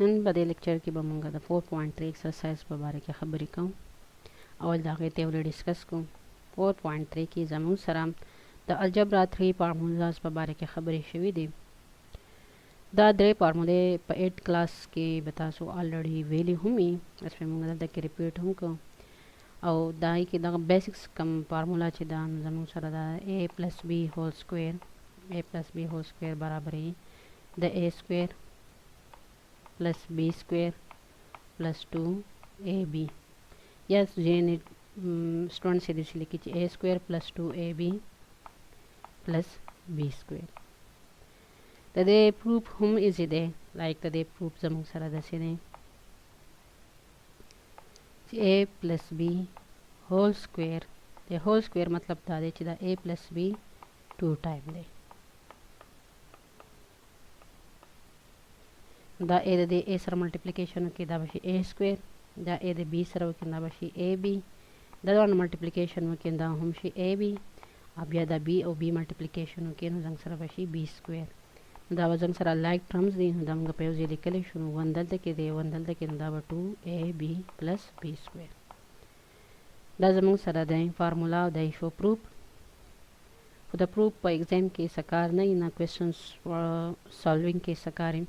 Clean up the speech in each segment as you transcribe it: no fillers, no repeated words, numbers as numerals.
نن په دې لیکچر کې به موږ د 4.3 ایکسرسایز په باره کې خبرې کوو. اول د هغې ته ولې ډسکس کوو. 4.3 کې زموږ سره د الجبرا 3 فارمولاز په باره کې خبرې شوې دي. دا درې فارمولې په 8 کلاس کې به تاسو الریډي ویلي هم وي، اوس به موږ دلته کې ریپیټ هم کوو. او دا کې دغه بیسکس کم فارمولا چې دا زموږ سره د a پلس b هول سکویر برابرې د a سکویر plus b square plus 2ab या स्टूडेंट से दिस लिखी a square plus 2ab plus b square तदे प्रूफ हम इजी दे लाइक तदे प्रूफ जमूं सरा दसे ने a plus b whole square the whole square मतलब दादे चिदा a plus b 2 टाइम दे دا a د a سره ملټیپلیکیشن کې دا بشي a سکوير، دا a د b سره وکړي دا بشي ab، دا دوه ملټیپلیکیشن وکړي دا هم شي ab، او بیا دا b او b ملټیپلیکیشن وکړي نو زنګ سره بشي b سکوير. دا زنګ سره لایک ټرمز دي نو دا موږ په یو ځای لیکلی شو، نو 1 دلته کې دی 1 دلته کې نو دا به 2ab plus b سکوير. دا زموږ سره دی فارمولا او دی شو پروف. خو د پروف په ایگزام کې سکار نه نه کوېسچنز سالوینګ کې سکاري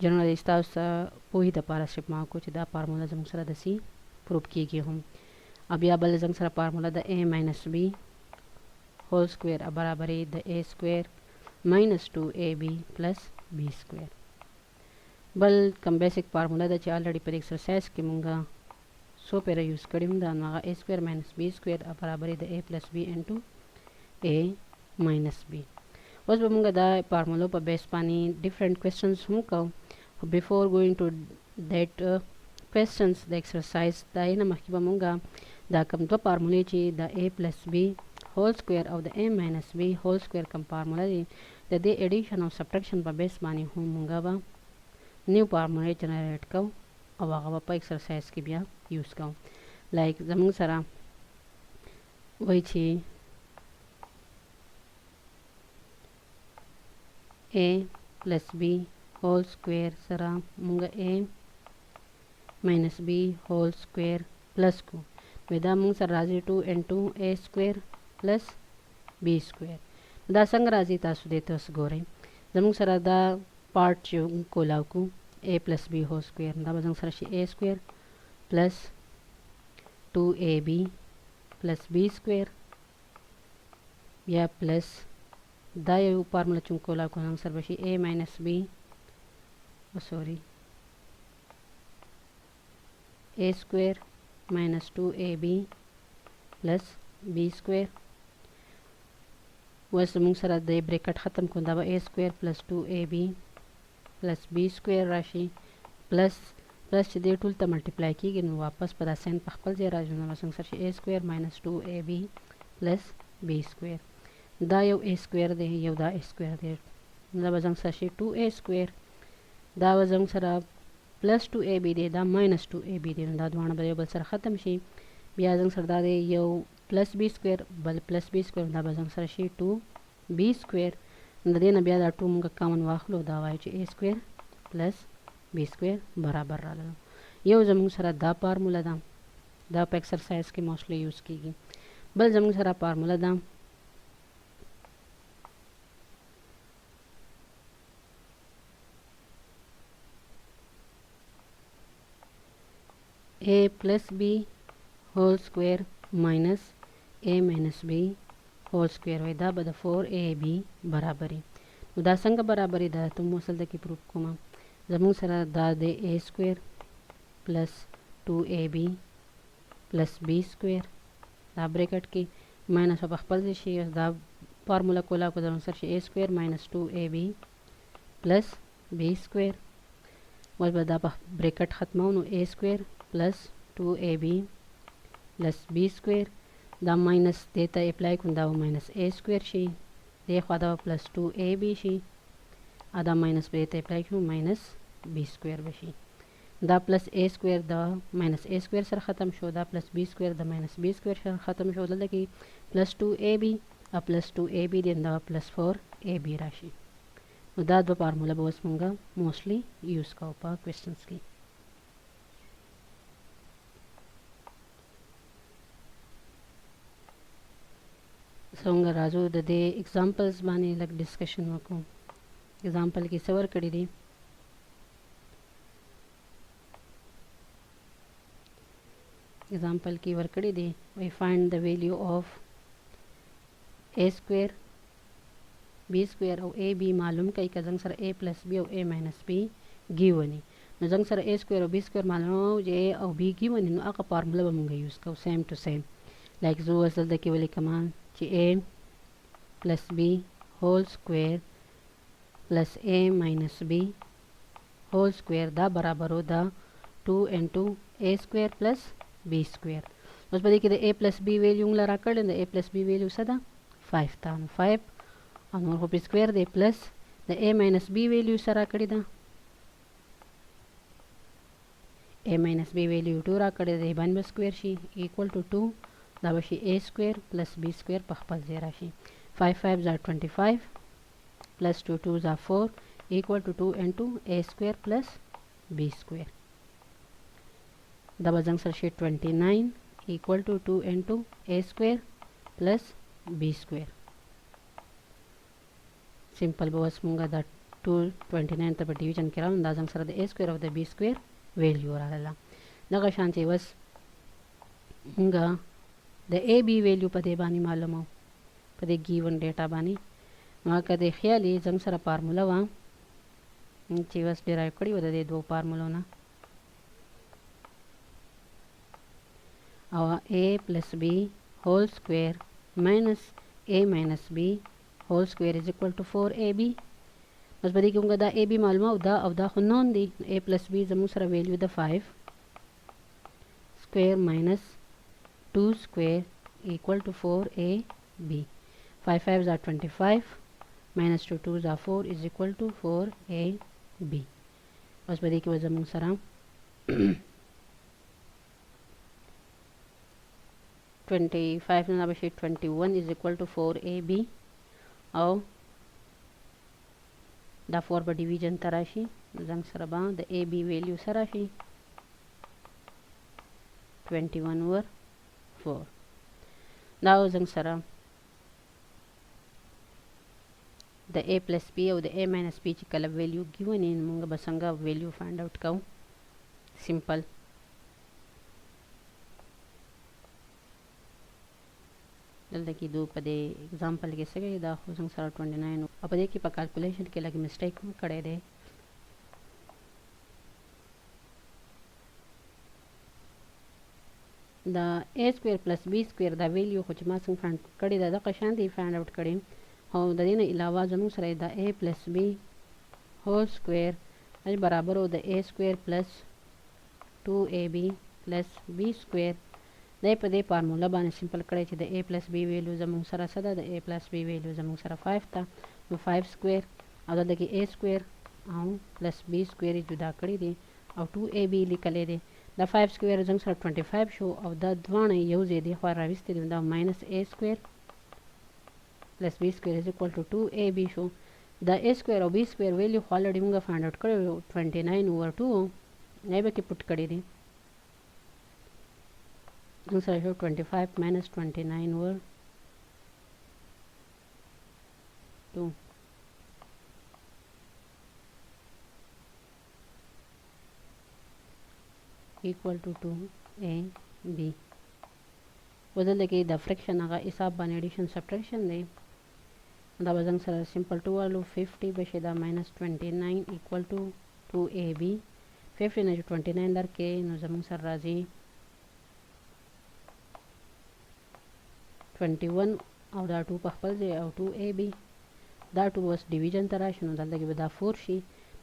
جنرالي تاسو پوهې د پاره شپ ما کو چې دا فارمولا زموږ سره د سی پروف کیږي هم. بیا بل زموږ سره فارمولا د a minus b هول سکوير برابرې د a سکوير minus 2ab plus b سکوير. بل کم بیسیک فارمولا د چې الریډي په ایکسرسایز کې مونږه سو پیره یوز کړی دا نو هغه a سکوير minus b سکوير برابرې د a plus b into a minus b. اوس به موږ دا فارمولو په بیس باندې ډیفرنٹ کوېسچنز هم کوو. بیفور ګوینګ ټو دیٹ کوېسچنز د ایکسرسایز دا یې نه مخکې به موږ دا کوم دوه فارمولې چې د a پلس b هول سکویر او د a ماینس b هول سکویر کوم فارموله دی د دې ایډیشن او سبټرکشن په بیس باندې هم موږ به نیو فارمولې جنریټ کوو او هغه به په ایکسرسایز کې بیا یوز کوو. لایک زموږ سره وایي چې a plus b whole square سره مونږ a minus b whole square plus کو دا مونږ سره راځي 2 into a square plus b square. دا څنګه راځي تاسو دې تاسو ګورئ. زموږ سره دا پارت چې کولاو کو a plus b whole square دا به زموږ سره شي a square plus 2ab plus b square بیا plus دا یو فارمولا چې کولا کو نن سره بشي a minus b a square minus 2ab plus b square. وس موږ سره د بریکټ ختم کو دا به a square plus 2ab plus b square راشي پلس چې دې ټول ته ملټیپلای کیږي نو واپس په دا سین په خپل ځای راځي نو څنګه سره شي a square minus 2ab plus b square. دا یو a سکوير دی یو دا a سکوير دی دا به زنګ سره شي 2a سکوير، دا به زنګ سره پلس 2ab دی دا ماینس 2ab دی دا دوانه به یو بل سره ختم شي. بیا زنګ سره دا دی یو پلس b سکوير بل پلس b سکوير دا به زنګ سره شي 2b سکوير. د دې نه بیا دا ټول موږ کامن واخلو دا وایي چې a سکوير پلس b سکوير برابر راغله. یو زموږ سره دا فارمولا ده دا په ایکسرسایز کې موستلی یوز کیږي. بل زموږ سره فارمولا ده a plus b whole square minus a minus b whole square وای دا به د 4ab برابرې. نو دا څنګه برابرې ده ته مو اصل د کې پروف کوم. زموږ سره دا د a سکوير plus 2ab plus b سکوير دا بریکټ کې ماینس په خپل ځای شي دا فارمولا کولا کو زموږ سره شي a سکوير minus 2ab plus b سکوير. اوس به دا په بریکټ ختمو نو a سکوير plus 2ab plus b square دا minus دیتا اپلای کن دا minus a square شي دی خوا دا plus 2ab شي دا minus دیتا اپلای کن minus b square بشي. دا plus a square دا minus a square سره ختم شو دا plus b square دا minus b square سره ختم شو دلته کې plus 2ab plus 2ab دی دا plus 4ab راشي. نو دا دوه فارموله به اوس مونږه موستلی یوز کوو په کوېسچنز کې. څنګه راځو د دې اگزامپلز باندې لږ ډسکشن وکړو. اگزامپل کې څه ورکړي دي؟ Example की वर्कड़ी दे we find the value of A square B square और A B मालूम कई का जंग सर ए plus B और ए माइनस बी गिवनी न जंग सर ए स्क्वेयर और बी स्क्वेयर मालूम हो जे और बी गिवनी न आका फार्मूला बमंगा यूज को सेम टू सेम लाइक जो असल द केवल कमान जे A plus B whole square plus A minus B whole square दा बराबर हो दा 2 into ए स्क्वेयर प्लस बी स्क्वेयर. उस पर देखिए ए प्लस बी वैल्यू लड़ा कर लें ए प्लस बी वैल्यू सदा 5 था 5 और होप स्क्वेयर दे प्लस द ए माइनस बी वैल्यू सरा कड़ी दा ए माइनस बी वैल्यू 2 रा कड़ी दे 1 स्क्वेयर शी इक्वल टू 2 दा बशी ए स्क्वेयर प्लस बी स्क्वेयर पखपल जेरा शी 5 5 जा 25 प्लस 2 2 जा 4 equal to 2 into A square plus B square. दबा जंग सर 29 equal to 2 into A square plus B square. Simple बस मुंगा द 229 तब डिवीजन करा दा जंग सर द ए स्क्वेयर ऑफ द बी स्क्वेयर वैल्यू राला नगा शांति बस मुंगा द ए बी वैल्यू पदे बानी मालूम हो पदे गिवन डेटा बानी मा कदे ख्याली जंग सर फार्मूला वा ची बस डिराइव करी वदा दे दो फार्मूला ना और a plus b whole square minus a minus b whole square is equal to 4ab. बस बदी क्योंकि दा a b मालूम है दा खुन्नों दी a plus b जमू सरा वैल्यू दा 5 square minus 2 square equal to 4ab. 5 5 जा 25 minus 2 2 जा 4 is equal to 4ab. बस बदी की वजह जमू सरा 25 ना बशी 21 is equal to 4ab और दा 4 पर डिवीजन तराशी जंग सरबा द ए बी वैल्यू सराशी 21 over 4 दाव जंग सरा द ए प्लस बी और द ए माइनस बी ची कलब वैल्यू गिवन इन मुंगा बसंगा वैल्यू फाइंड आउट काऊ सिंपल. जल्दी की दो पदे एग्जाम्पल के सगे दा खुशंग सर 29 अब पदे की कैलकुलेशन के लगे मिस्टेक करे दे दा ए स्क्वायर प्लस बी स्क्वायर दा वैल्यू कुछ मा संग फाइंड कड़ी दा कशान दी फाइंड आउट कड़ी हो द दिन अलावा जमू सर दा A plus B whole square अज बराबर हो द ए square plus 2ab plus B square दे पदे फार्मूला बाने सिंपल करे च द ए प्लस बी वैल्यू जमू सरा सदा द ए प्लस बी वैल्यू जमू सरा 5 था तो 5 स्क्वायर और द की ए स्क्वायर और प्लस बी स्क्वायर जुदा करी दे और 2ab लिखले दे द 5 स्क्वायर जंग सरा 25 शो और द द्वाने यूज दे खवा राविस्ते द minus a square plus B square is equal to 2ab शो द ए स्क्वायर और बी स्क्वायर वैल्यू ऑलरेडी मुंगा फाइंड आउट करे 29 over 2 नेबे की पुट करी दे आंसर है 25 minus 29 over 2 equal to 2ab. बदल दे द फ्रैक्शन आगा हिसाब बाने एडिशन सब्ट्रैक्शन दे दा बजंग सर सिंपल 2 वालू 50 बशे दा minus 29 equal to 2ab 50 ने 29 दर के नो जमंग सर राजी 21 और दा 2 पखपल जे और 2ab दा 2 बस डिवीजन तराश नो दल के बदा 4 शी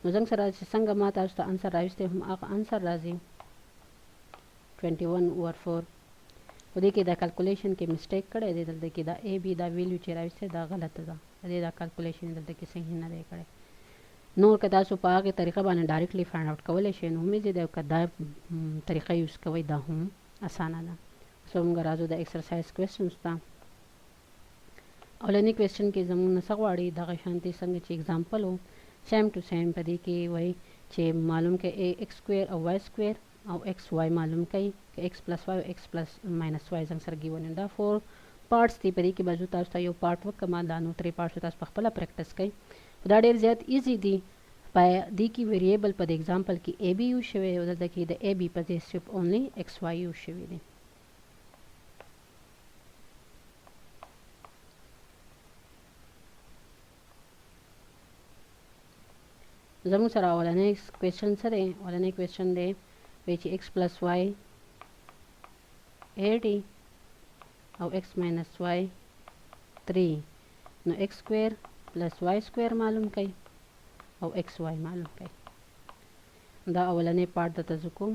नो जंग सर संग माता उस आंसर राइस्ते हम आंसर राजी 21 over 4 वो देखिए दा कैलकुलेशन के मिस्टेक करे दे दल देखिए दा ए बी दा वैल्यू चेराइस्ते दा गलत दा दे दा कैलकुलेशन दल देखिए सही ना दे करे नोर कदा सो पा के तरीका बाने डायरेक्टली फाइंड आउट कवले शे नो में दे कदा तरीका यूज कवई दा हम आसान ना सो हम गराजो दा एक्सरसाइज क्वेश्चंस ता औलनी क्वेश्चन के जमून सगवाड़ी दा शांति संग ची एग्जांपल हो सेम टू सेम पदी की वही चे मालूम के ए एक्स स्क्वेयर और वाई स्क्वेयर और एक्स वाई मालूम कई कि X plus Y X plus minus Y जंग सर given in the four parts थी पदी की बाजू तास यो पार्ट वक कमा दानो 3 पार्ट्स तास पखपला प्रैक्टिस कई खुदा डेर ज़्यादा इजी दी पाया दी की वेरिएबल पद एग्जांपल की ए बी यूज शवे उधर की द ए बी पद सिर्फ ओनली एक्स वाई यूज शवे दी जमू सरा वाले क्वेश्चन सरे वाले क्वेश्चन दे which x plus y ad और x minus y 3 नो x square plus y square मालूम कई और xy मालूम कई दा अवलने पार्ट द तजुको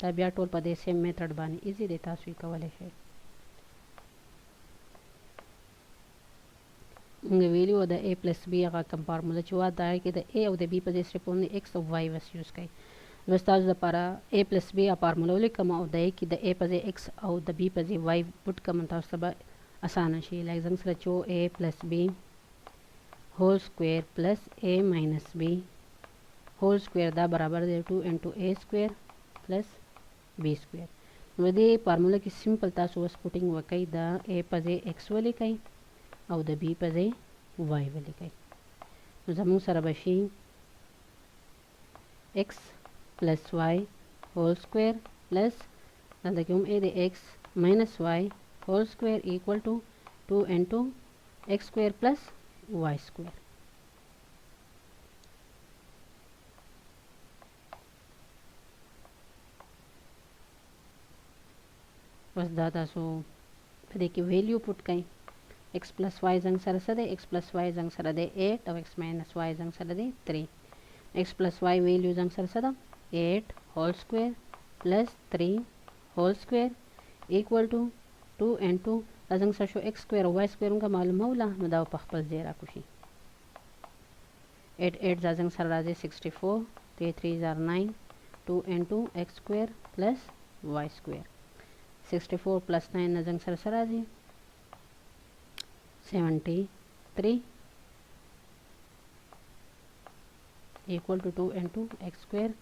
तबिया टोल पदे सेम मेथड बानी इजी देता सुई कवले है उंगे वैल्यू द a plus b का कंपार्मुला चुआ दा है कि द a और द b पदे सिर्फ ओनली x और y वस यूज कई वस्ताज द पारा a plus b आ फार्मूला लिखमा और द a की द a पदे x और द b पदे y पुट कम ता सब आसान है लाइक जंग सर चो a plus b whole square plus a minus b whole square दा बराबर दे 2 into a square plus b square वदे फार्मूला की सिंपल ता सोस पुटिंग वकई द a पदे x वाले कई और द b पदे y वाले कई जमू सर बशी x plus y whole square plus नंदक्यूम ए दे x minus y whole square equal to 2 into x square plus y square बस दादा सो देखिए वैल्यू पुट कई x प्लस वाई जंग सर सदे x प्लस वाई जंग सर दे 8 और x माइनस वाई जंग सर दे 3 x प्लस वाई वैल्यू जंग सर सदा 8 whole square plus 3 whole square equal to 2 and 2 जंग सर शो x स्क्वायर वाई स्क्वायर उनका मालूम होला न दाव पखपल जेरा कुशी 8 8 जंग सर राजे 64 3 3 जार 9 2 and 2 x square plus y square 64 प्लस 9 जंग सर Siraji 73 equal to 2 and 2 x square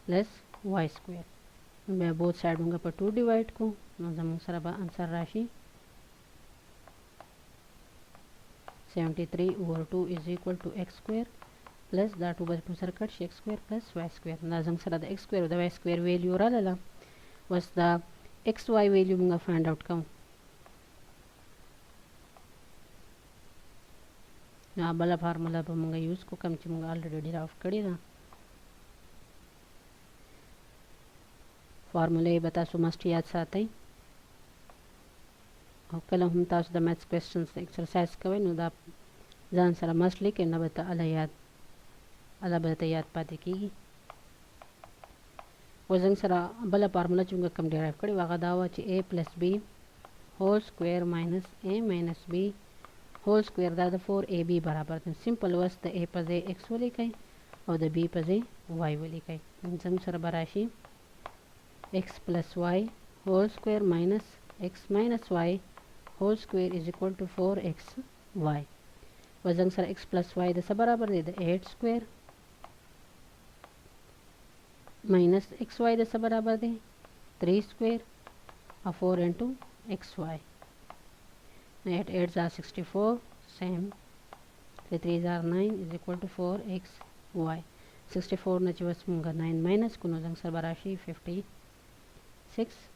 plus y square मैं बोथ साइड दूंगा पर 2 डिवाइड को जमू सर आंसर राशि 73 over 2 is equal to x square plus the 2 by 2 circle x square plus y square nazam sara the x square or the y square value ralala was the xy value munga find out kam ना बला फार्मूला पर munga use को कम ची munga already derive करी ना फार्मूला ये बता सो मस्ट याद साथ ही और कल हम तास द मैथ्स क्वेश्चंस एक्सरसाइज कवे नु दा जान सरा मस्ट लिखे न बता अला बता याद पाते की वजन सरा बला फार्मूला चुंगा कम डिराइव करी वागा दावा ची a plus b whole square minus a minus b whole square दा 4ab बराबर थे सिंपल वस द a पजे x वाली कई और द b पजे y वाली कई जंग सरा बराशी x plus y whole square minus x minus y whole square is equal to 4xy वजन सर x प्लस वाई दस बराबर दे 8 स्क्वायर माइनस एक्स वाई दस बराबर दे 3 स्क्वायर और 4 into xy 8 8 जार 64 सेम 3 3 जार 9 इज इक्वल टू 4xy 64 न चिवस मुंगा 9 माइनस कुनो जंग सर बराशी 56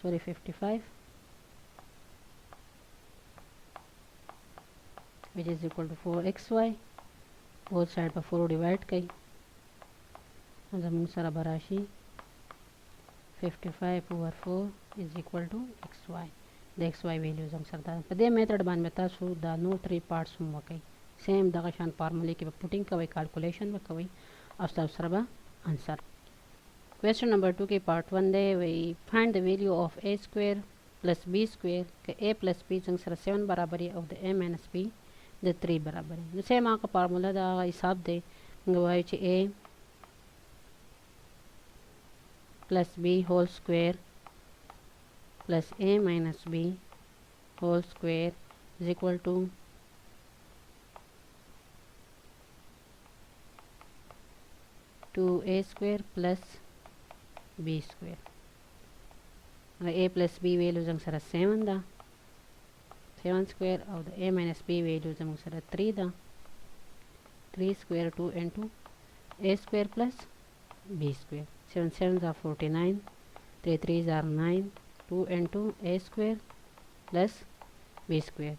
सॉरी 55 which is equal to 4xy both side पर 4 डिवाइड कई जमून सारा बराशी 55 over 4 is equal to xy the xy value जंग सरदा पदे मेथड बान में तासु द नो 3 पार्ट्स हम वकई सेम दगा शान फार्मूले के पुटिंग कवई कैलकुलेशन में कवई अब सरबा आंसर क्वेश्चन नंबर 2 के पार्ट 1 दे वही find the value of a square plus b square के a प्लस b जंग सर 7 बराबर है और द a माइनस b द 3 बराबर है जैसे माँ का फार्मूला दा हिसाब दे गवाई चे a plus b whole square plus a minus b whole square is equal to 2a square plus b square. a plus b value zang sara 7 da, 7 square او د a minus b value زمون سره 3 ده. 3 square 2 into a square plus b square. 7 7s are 49, 3 3s are 9, 2 into a square plus b square.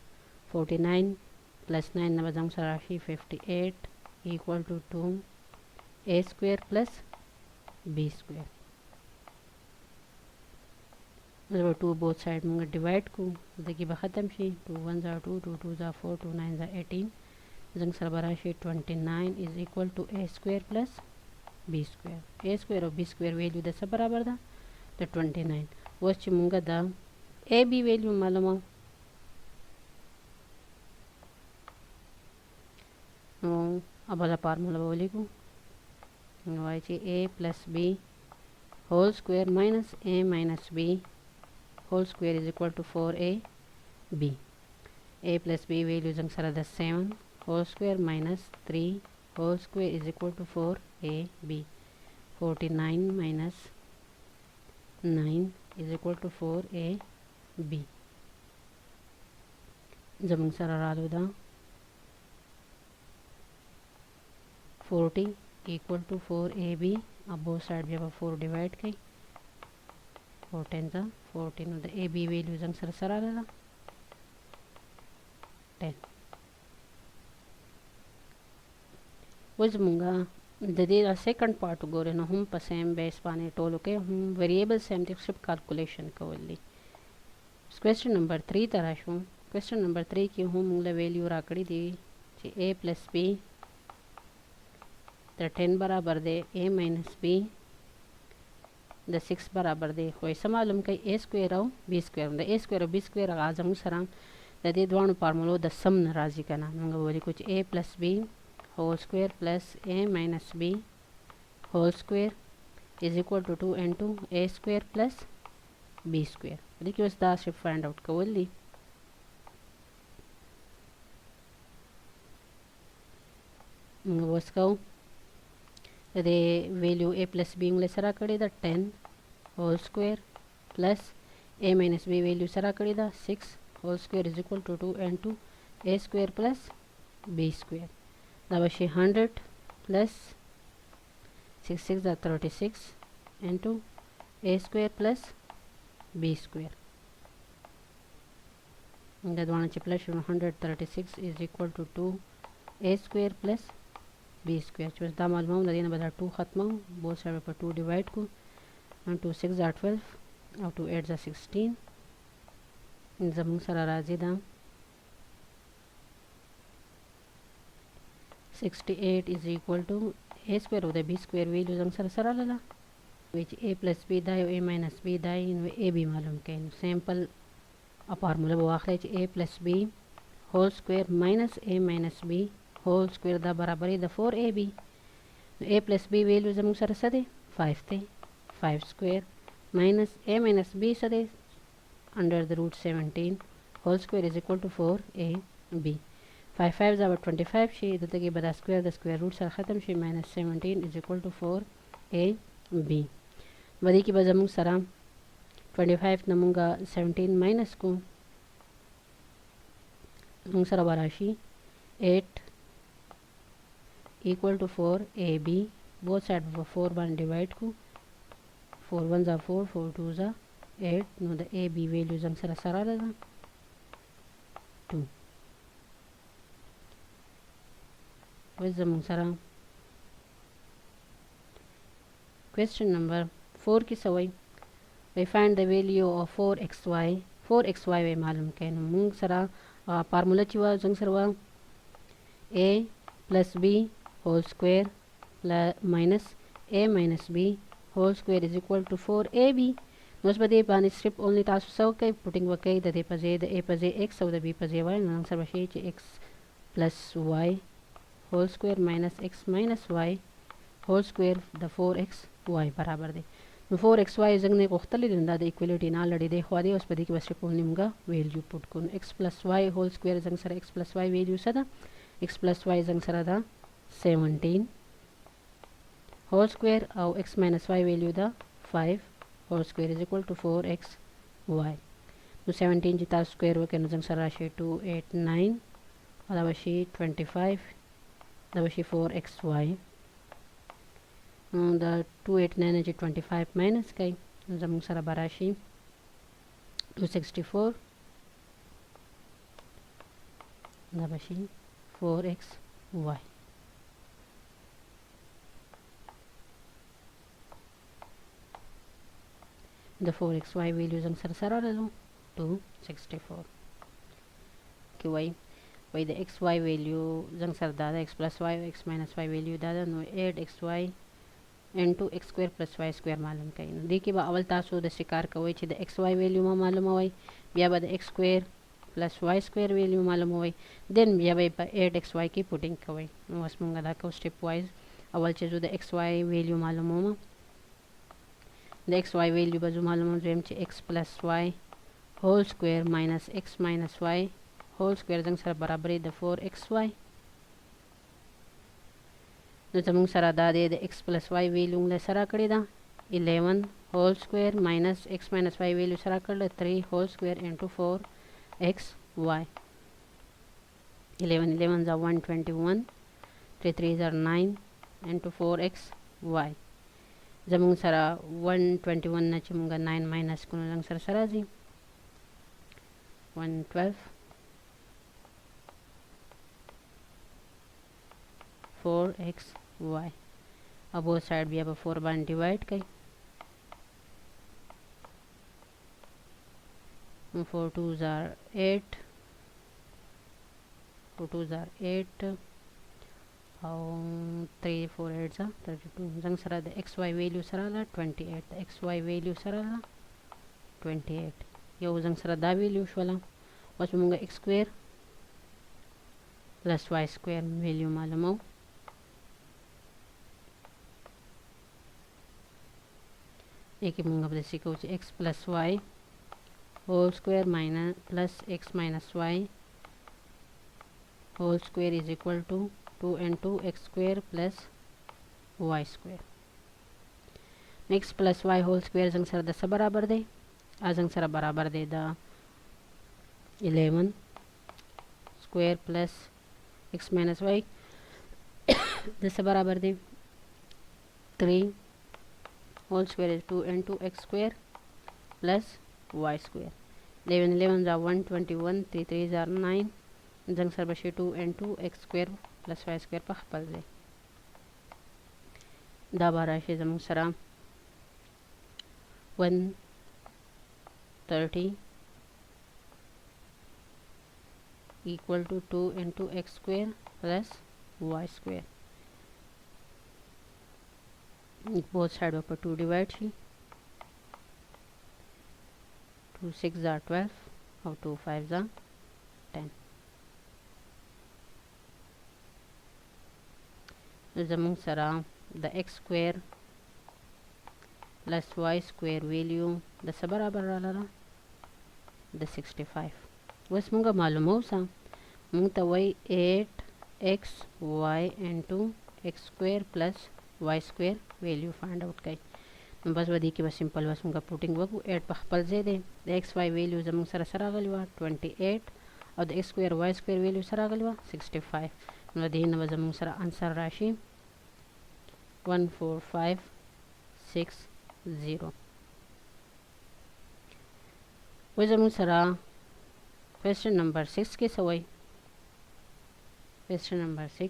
49 plus 9 नंबर زمون سره راشي 58 equal to 2 a square plus b square. मतलब 2 both side में डिवाइड को देखिए ख़त्म शी 2 1s are 2, 2 2s are 4, 2 9s are 18. जंग सरबराशी 29 is equal to a square plus b square. a square और b square value the sub बराबर दा तो 29. वश मुंगा दा a b वैल्यू मालूम हो अब वाला फार्मूला बोली को वाई ची a plus b whole square minus a minus b whole square is equal to 4ab. a plus b value जंग सरा 7 whole square minus 3 whole square is equal to 4ab. 49 minus 9 is equal to 4ab. जंग सरा रालू दा 40 equal to 4ab. अब both side जब 4 डिवाइड की 4 10 जा 14 द a b वैल्यू जंग सरा सरा ला 10. वजमुंगा दे सेकंड पार्ट गोरे न हम पसेम बेस पाने टोलो के हम वेरिएबल सेम डिस्क्रिप्ट कैलकुलेशन कवली. क्वेश्चन नंबर 3 तराशु. क्वेश्चन नंबर 3 की हम मूल वैल्यू राकड़ी दी ची a plus b द 10 बराबर दे a minus b द 6 बराबर दे कोई समालुम कई a स्क्वायर और b square the a square और b स्क्वायर आजम सराम द दे द्वाण फार्मूला द सम नाराजी करना मंगा बोली कुछ a plus b whole square plus a minus b whole square is equal to 2 into a square plus b square. देखिए उस दास फाइंड आउट कवली उसका दे value a plus b English सरा कड़ी दा 10 whole square plus a minus b value सरा कड़ी दा 6 whole square is equal to 2 into a square plus b square. दबशी 100 plus 6 6 are 36 into a square plus b square. That one plus 136 is equal to 2 a square plus b square. चुस दा मालूम है ना बता 2 खत्म बोथ साइड पर 2 डिवाइड को 1 2 6 are 12 और 2 8 are 16. जमूं सरा राजी दा 68 is equal to a square of the b square value जंग सरा सरा लला which a plus b Dai a minus b Dai in a b मालूम के सैंपल अ फार्मूला वो आखिर है a plus b whole square minus a minus b whole square दा बराबर है the 4ab. a plus b value जंग सरा सदे 5 थे 5 square minus a minus b Sade under the root 17 whole square is equal to 4ab. 5 5s are 25 शी इधर के बदा स्क्वायर द स्क्वायर रूट सर ख़त्म शी minus 17 is equal to 4ab. वदी की बजमु सरा 25 नमुंगा 17 माइनस को नमुंग सरा बराशी 8 equal to 4ab. Both side 4 1 डिवाइड को 4 1s are 4 4 2s are 8 know the ab value जंग सरा सरा लगा 2. Question number 4 की Sawai we find the value of 4xy. 4xy वे मालूम के मुंग सरा फार्मूला चिवा जंग सरवा a plus b whole square minus a minus b whole square is equal to 4ab. नोस बदे पानी स्ट्रिप ओनली तासु सौ के पुटिंग वके द पजे द a पजे x और द b पजे y नंग सरवा शे x plus y whole square minus x minus y whole square the 4x y बराबर दे 4xy जंग ने कोख्तली दिंदा दे इक्वलिटी ना लड़ी दे ख्वादे उस पदी की बस को निमगा वैल्यू पुट को x plus y whole square जंग सर x plus y वैल्यू सदा x plus y जंग सर दा 17 होल स्क्वायर और x माइनस वाई वैल्यू द 5 whole square is equal to 4x y नो 17 जिता स्क्वायर वके नो जंग सराशे 289 अदावशी 25 अदावशी 4xy द 289 जी 25 माइनस कई जंग सरा बराशी 264 अदावशी 4xy the 4xy value जंग सरा लो 264 कि वही the xy value जंग सर दादा x plus y x minus y value दादा no 8xy into x square plus y square मालूम कहीं देखिए बा अवल तासो द शिकार का वही द xy value मा मालूम होई बिया बा the x square plus y square value मालूम होई देन बिया बा 8xy की पुटिंग का वही वस मंगा दा को step wise aval cheese the xy value मालूम हो the xy value बाजू मालूम हो जो x plus y whole square minus x minus y whole square जंग सर बराबर है the 4xy जो जमंग सरा दा दे the x plus y value ले सरा कड़ी दा 11 whole square minus x minus y value सरा कर ले 3 whole square into 4xy 11 11 जा 121 3 3 जा 9 into 4xy जमंग सरा 121 ना चमुंगा 9 माइनस को जंग सर सरा जी 112 4xy अब वो साइड भी अब 4 बार डिवाइड कई 4 2 जार 8 2 2 जार 8 और 3 4 8 जार 32 जंग सरा द xy वैल्यू सरा ला 28 द xy वैल्यू सरा ला 28 यो जंग सरा दा वैल्यू वाला बस मुंगा x square plus y square value मालूम हो एक मुंगा बदल सीखो x plus y whole square minus plus x minus y whole square is equal to 2 into x square plus y square x plus y whole square जंग सर 10 बराबर दे आ जंग सर बराबर दे दा 11 square plus x minus y 10 बराबर दे 3 whole square is 2 into x square plus y square 11 11 जा 121 3 3 जा 9 जंग सर बशे 2 into x square plus y square पर खपल दे दा बारह शे जमंग सरा 130 equal to 2 into x square plus y square both side पर 2 डिवाइड छी 2 6 जा 12 और 2 5 जा 10 जमंग सरा the x square plus y square value the sub बराबर रहा द 65 बस मुंगा मालूम हो सा मुंग तो वही 8xy into x square plus y square value find out कई बस वधी की बस सिंपल बस मुंगा पुटिंग वगु 8 पखपल जे दे द xy वैल्यू जमंग सरा सरा गलवा 28 और the x square y square value सरा गलवा 65 वधी न जमंग सरा आंसर राशि 14560 वजमंग सरा क्वेश्चन नंबर 6 के सवई क्वेश्चन नंबर 6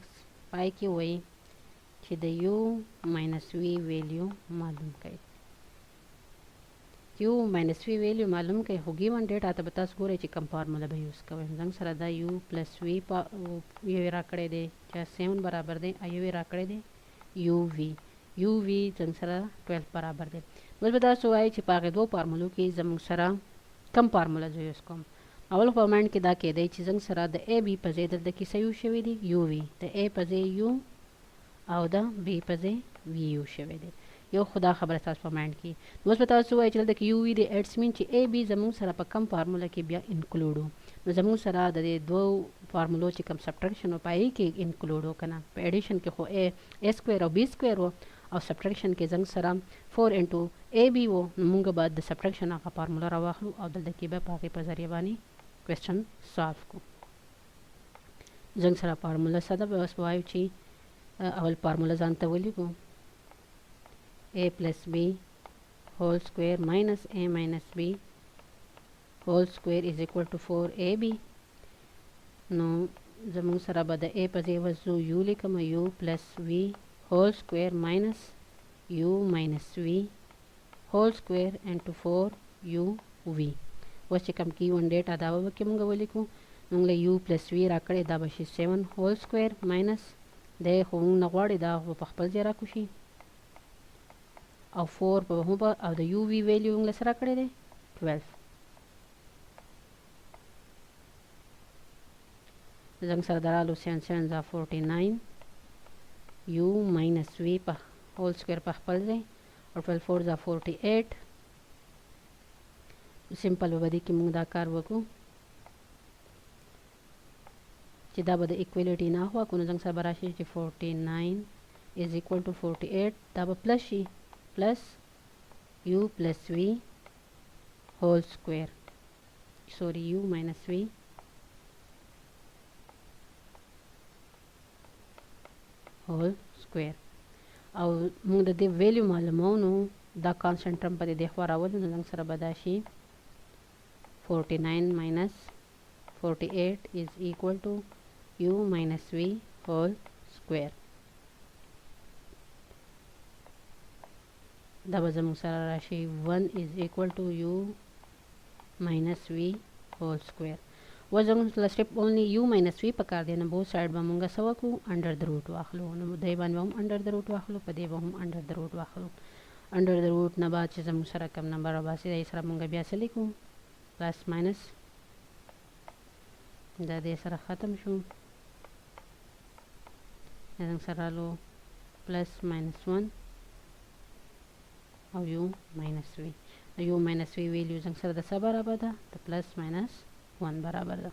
पाई की वही कि द u माइनस वी वैल्यू मालूम कई u माइनस वी वैल्यू मालूम कई होगी वन डेट आता बतास गोरे ची कम फार्मूला भी यूज कवे जंग सरा द u प्लस वी ये राकड़े दे चाहे 7 बराबर दे आयु राकड़े दे u v जंग सरा 12 बराबर दे बस बता सो आई छिपा के दो फार्मूलों की जंग सरा कम फार्मूला जो है उसको अवल फॉर्मेट के दा के दे जंग सरा द ए बी पजे द की सयू शवे दी u v द ए पजे u और द बी पजे v u शवे दे यो खुदा खबर सास फॉर्मेट की बस बता सो आई चल द की u v दे एड्स मीन ची ए बी जंग सरा पर कम फार्मूला के बिया इंक्लूड हो जंग सरा द दो फार्मूलों ची कम सब्ट्रैक्शन हो पाई के इंक्लूड हो कना एडिशन के हो ए स्क्वायर और बी स्क्वायर हो او سبټریکشن کې زنګ سره 4 انټو ای بی وو نو موږ به د سبټریکشن هغه فارموله راواخلو او دلته کې به په هغې په ذریعه باندې کوېسچن سالو کړو زنګ سره فارموله ساده به اوس وایو چې اول فارموله ځان ته ولیکو a plus b whole square minus a minus b whole square is equal to 4ab نو زموږ سره به د a په ځای وزو u لیکم u plus v whole square minus u minus v whole square into 4u v اوس چې کوم کی ون ډیټا دا به کې موږ ولیکو موږ له u plus v راکړی دا به شي 7 whole square minus د خو موږ نه غواړي دا په خپل ځای راکوشي او 4 په هم او د u v ویلیو موږ سره کړی دی 12 زنګ سره درالو 7 7 za 49 u minus v په هول سکوير په خپل ځای او 12 4 za 48 سمپل به دې کې موږ دا کار وکړو چې دا به د ایکویلیټي نه هوا کو نو زنګ سره به راشي چې 49 is equal to 48 دا به پلس شي plus u plus v whole square sorry u minus v whole square او موږ د دې ویلیو معلومو نو دا کانسټنټ ټرم په دې خوا راولو نو څنګه سره به دا شي 49 minus 48 is equal to u minus v whole square دا به زموږ سره راشي 1 is equal to u minus v whole square و زموږ سټپ اونلی u minus v پکار دی نه بو سایډ به موږ سوا کو انډر د روټ واخلو نو دای باندې هم انډر د روټ واخلو په دې به هم انډر د روټ واخلو انډر د روټ نه بعد چې زموږ سره کم نمبر راباسي دای سره موږ بیا څه لیکو پلس ماینس دا دې سره ختم شو زموږ سره لو پلس ماینس 1 او u minus v u minus v ویلیو څنګه سره د څه برابر ده د پلس ماینس 1 برابر ده